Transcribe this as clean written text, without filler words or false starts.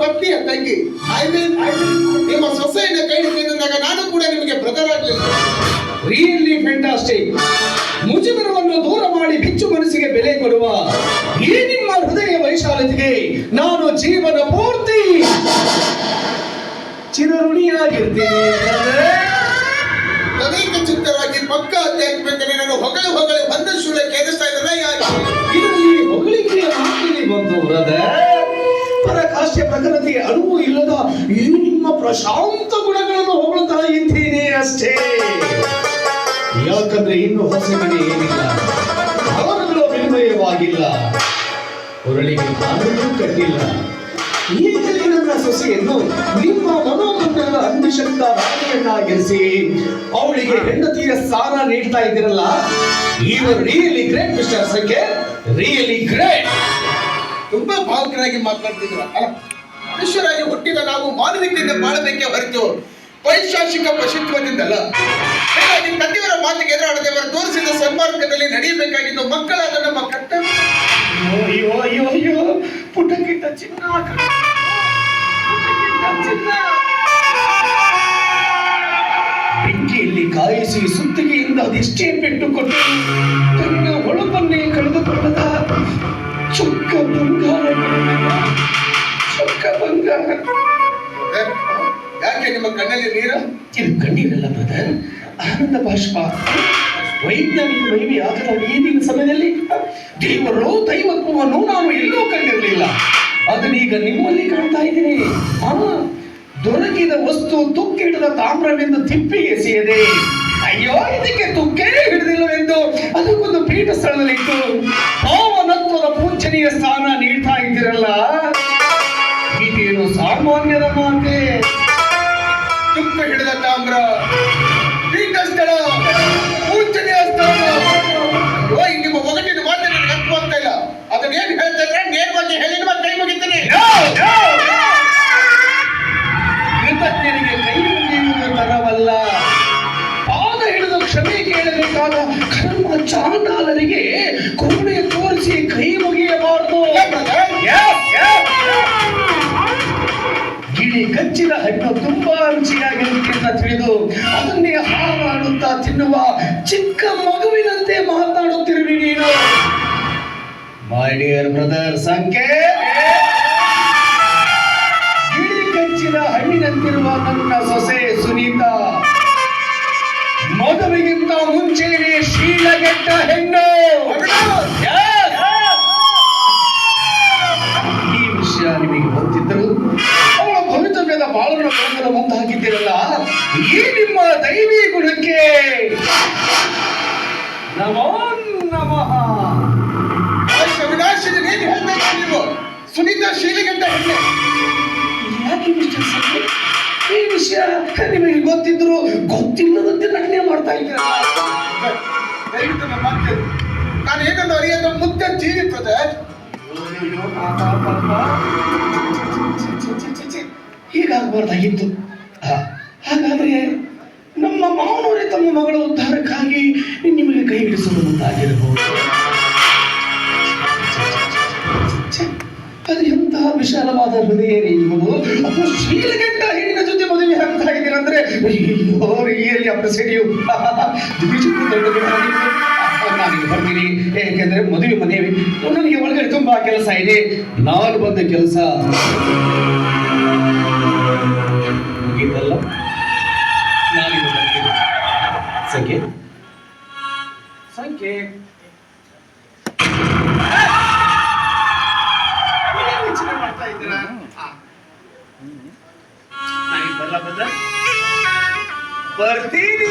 ಪತ್ನಿಯ ತಂಗಿ ನಿಮ್ಮ ಸೊಸೆಯನ್ನ ಕೈ ಹಿಡಿದಾಗ ನಾನು ಕೂಡ ನಿಮಗೆ ಬ್ರದರ್ ಆಗಲಿಲ್ಲ. Really fantastic. ಮುಜುಗರವನ್ನು ದೂರ ಮಾಡಿ ಬಿಚ್ಚು ಮನಸ್ಸಿಗೆ ಬೆಲೆ ಕೊಡುವ ಈ ನಿಮ್ಮ ಹೃದಯ ವೈಶಾಲತೆಗೆ ನಾನು ಜೀವನ ಪೂರ್ತಿ ಚಿರಋಣಿಯಾಗಿರ್ತೀನಿ. ತದೇಕ ಚಿತ್ತವಾಗಿ ಪಕ್ಕ ಅಧ್ಯಾತ್ಮಕ್ಕೆ ನಾನು ಹೊಗಳು ಬಂದ ಶೂಲ ಕೇಳಿಸ್ತಾ ಇದ್ದಲ್ಲ ಯಾಕೆ ಇದರಲ್ಲಿ ಹೊಗಳಿಕೆಯ ಮಾತಿನಲ್ಲಿ ಬಂತು ಬ್ರದರ್. ಪರಕಾಶ್ಯ ಪ್ರಕೃತಿಯ ಅನುವು ಇಲ್ಲದ ಈ ನಿಮ್ಮ ಪ್ರಶಾಂತ ಗುಣಗಳನ್ನು ಹೊಗಳುತ್ತಾ ಇದ್ದೀನಿ ಅಷ್ಟೇ. ಯಾಕಂದ್ರೆ ಇನ್ನು ಹೊಸ ಮನೆ ಏನಿಲ್ಲ, ಅವರುಗಳು ವಿನಿಮಯವಾಗಿಲ್ಲ, ಹೊರಳಿಗೆ ಕಾನೂನು ಕಟ್ಟಿಲ್ಲ. ಈಗಲೇ ನನ್ನ ಸೊಸೆಯನ್ನು ನಿಮ್ಮ ಮನೋಮಂಡಲದ ಅಂಧಶಕ್ತ ರಾಣಿಯನ್ನಾಗಿರಿಸಿ ಅವಳಿಗೆ ಹೆಂಡತಿಯ ಸ್ಥಾನ ನೀಡ್ತಾ ಇದ್ದೀರಲ್ಲ, ಇವರು ರಿಯಲಿ ಗ್ರೇಟ್ ಮಿಸ್ಟರ್ ಸಂಖ್ಯೆ, ರಿಯಲಿ ಗ್ರೇಟ್. ತುಂಬಾ ಭಾವುಕರಾಗಿ ಮಾತನಾಡ್ತಿದ್ರ. ಮನುಷ್ಯರಾಗಿ ಹುಟ್ಟಿದ ನಾವು ಮಾನವಿಕತೆಯಿಂದ ಬಾಳಬೇಕೆ ಹೊರತು ಪೈಶಾಚಿಕ ಪಶುತ್ವದಿಂದಲ್ಲ. ನಿಮ್ಮ ತಂದೆಯವರ ಮಾತಿಗೆ ಎದುರಾಡದವರು ತೋರಿಸಿದ ಸಂಪರ್ಕದಲ್ಲಿ ನಡೆಯಬೇಕಾಗಿದ್ದು ಮಕ್ಕಳಾದ ನಮ್ಮ ಕರ್ತವ್ಯ. ಅಯ್ಯೋ ಅಯ್ಯೋ ಅಯ್ಯೋ, ಪುಟಕ್ಕಿಟ್ಟ ಚಿನ್ನ, ಬೆಂಕಿಯಲ್ಲಿ ಕಾಯಿಸಿ ಸುತ್ತಿಗೆಯಿಂದ ಅದೆಷ್ಟೇ ಪೆಟ್ಟು ಕೊಟ್ಟು ತನ್ನ ಹೊಳಪನ್ನೇ ಕಳೆದುಕೊಳ್ಳದ ಚೊಕ್ಕ ಬಂಗಾರ. ಯಾಕೆ ನಿಮ್ಮ ಕಣ್ಣಲ್ಲಿ ನೀರು? ಇದು ಕಣ್ಣೀರಲ್ಲ ಬ್ರದರ್, ಆನಂದ ಬಾಷ್ಪ. ವೈಜ್ಞಾನಿಕ ಮಹಿಮೆ ಆಗದ ಈಗಿನ ಸಮಯದಲ್ಲಿ ದೇವರು ದೈವತ್ವವನ್ನು ನಾನು ಎಲ್ಲೂ ಕಂಡಿರಲಿಲ್ಲ. ಅದನ್ನೀಗ ನಿಮ್ಮಲ್ಲಿ ಕಾಣ್ತಾ ಇದ್ದೀನಿ. ದೊರಕಿದ ವಸ್ತು ತುಕ್ಕೆ ಹಿಡಿದ ತಾಮ್ರವೆಂದು ತಿಪ್ಪಿಗೆ ಎಸೆಯದೆ, ಅಯ್ಯೋ ಇದಕ್ಕೆ ತುಕ್ಕೇ ಹಿಡಿದಿಲ್ಲವೆಂದು ಅದಕ್ಕೊಂದು ಪೀಠ ಸ್ಥಳದಲ್ಲಿಟ್ಟು ಪಾವನತ್ವದ ಪೂಜನೀಯ ಸ್ಥಾನ ನೀಡ್ತಾ ಇದ್ದೀರಲ್ಲ, ಇದೇನು ಸಾಮಾನ್ಯದ ಮಾತೆ? ತುಕ್ಕ ಹಿಡಿದ ತಾಮ್ರ, ಪೀಠ ಸ್ಥಳ, ಪೂಜನೀಯ ಸ್ಥಾನ. ನಿಮ್ಮ ಒಗಟಿನ ಮಾತು ನನಗೆ ಅರ್ಥವಾಗ್ತಾ ಇಲ್ಲ. ಅದನ್ನೇನು ಹೇಳ್ತಾ ಇದ್ರೆ ನೇರವಾಗಿ ಹೇಳಿ ನಿಮ್ಮ ಕೈ ಮುಗಿತೀನಿ. ಕೃತಜ್ಞರಿಗೆ ಕೈ ಮುಗಿಯುವುದು ತರವಲ್ಲ, ಪಾದ ಹಿಡಿದು ಕ್ಷಮೆ ಕೇಳಬೇಕಾದ ಕರ್ಮ ಚಾಂಡಾಲರಿಗೆ ಕರುಣೆ ತೋರಿಸಿ ಕೈ ಮುಗಿಯಬಾರದು. ಗಿಳಿ ಕಚ್ಚಿದ ಹಣ್ಣು ತುಂಬಾ ರುಚಿಯಾಗಿರುತ್ತೆ ಅಂತ ತಿಳಿದು ಅದನ್ನೇ ಹಾರಾಡುತ್ತಾ ತಿನ್ನುವ ಚಿಕ್ಕ ಮಗುವಿನಂತೆ ಮಾತನಾಡುತ್ತಿರುವಿ ನೀನು. ಮೈ ಡಿಯರ್ ಬ್ರದರ್ ಸಂಖ್ಯೆ, ಗಿಳಿ ಕಚ್ಚಿದ ಹಣ್ಣಿನಂತಿರುವ ನನ್ನ ಸೊಸೆ ಸುನೀತಾ ಮದುವೆಗಿಂತ ಮುಂಚೆಯೇ ಶೀಲಗೆಟ್ಟ ಹೆಣ್ಣು. ಈ ವಿಷಯ ನಿಮಗೆ ಗೊತ್ತಿದ್ದರು ಅವಳ ಭವಿತವ್ಯದ ಬಾಳನ್ನು ಕಳೆದಲು ಮುಂದಾಗಿದ್ದೀರಲ್ಲ, ಈ ನಿಮ್ಮ ದೈವಿ ಗುಣಕ್ಕೆ ನಮೋ ನಮಃ. ವಿನಾಶಿನಿ ನೀನು ಹೇಳ್ತಾ ನೀವು ಸುನೀತಾ ಶೀಲಿಗಂಟ ಹೆಣ್ಣೆ. ಯಾಕೆ ಮಿಸ್ಟರ್ ಸಂಖ್ಯೆ, ಈ ವಿಷಯ ನಿಮಗೆ ಗೊತ್ತಿದ್ರು ಗೊತ್ತಿಲ್ಲದಂತೆ ನಟನೆ ಮಾಡ್ತಾ ಇದ್ದೀರಾ? ದಯವಿಟ್ಟು ನಮ್ಮ ಮಾತು ನಾನು ಏನನ್ನು ಅರಿಯದ ಮುದ್ದೆ ಜೀವಿತದೆ. ಹೀಗಾಗಬಾರ್ದಾಗಿತ್ತು. ಹಾಗಾದ್ರೆ ನಮ್ಮ ಮಾವನವರೇ ತಮ್ಮ ಮಗಳ ಉದ್ಧಾರಕ್ಕಾಗಿ ನಿಮಗೆ ಕೈ ಹಿಡಿಸಲು ಮುಂದಾಗಿರಬಹುದು. ಅದು ಎಂತಹ ವಿಶಾಲವಾದ ಹೃದಯ ನಿಮ್ಮದು. ಅದು ಶೀಲಗೆಟ್ಟ ಹೆಣ್ಣಿನ ಜೊತೆ ಮದುವೆ ಆಗ್ತಾ ಇದ್ದೀರಂದ್ರೆ ರಿಯಲಿ ಅಪ್ರಿಸಿಯೇಟ್ ಯು. ನಾನೀಗ ಬರ್ತೀನಿ, ಏಕೆಂದ್ರೆ ಮದುವೆ ಮನೆ ನನಗೆ ಒಳಗಡೆ ತುಂಬಾ ಕೆಲಸ ಇದೆ. ನಾನು ಬಂದ ಕೆಲಸ ಮುಗಿದಲ್ಲ, ನಾನೀಗ ಬರ್ತೀನಿ. ಸಂಖ್ಯೆ ಸಂಖ್ಯೆ ಮಾಡ್ತಾ ಇದ್ದೀರಾ? ಬರ್ತೀನಿ.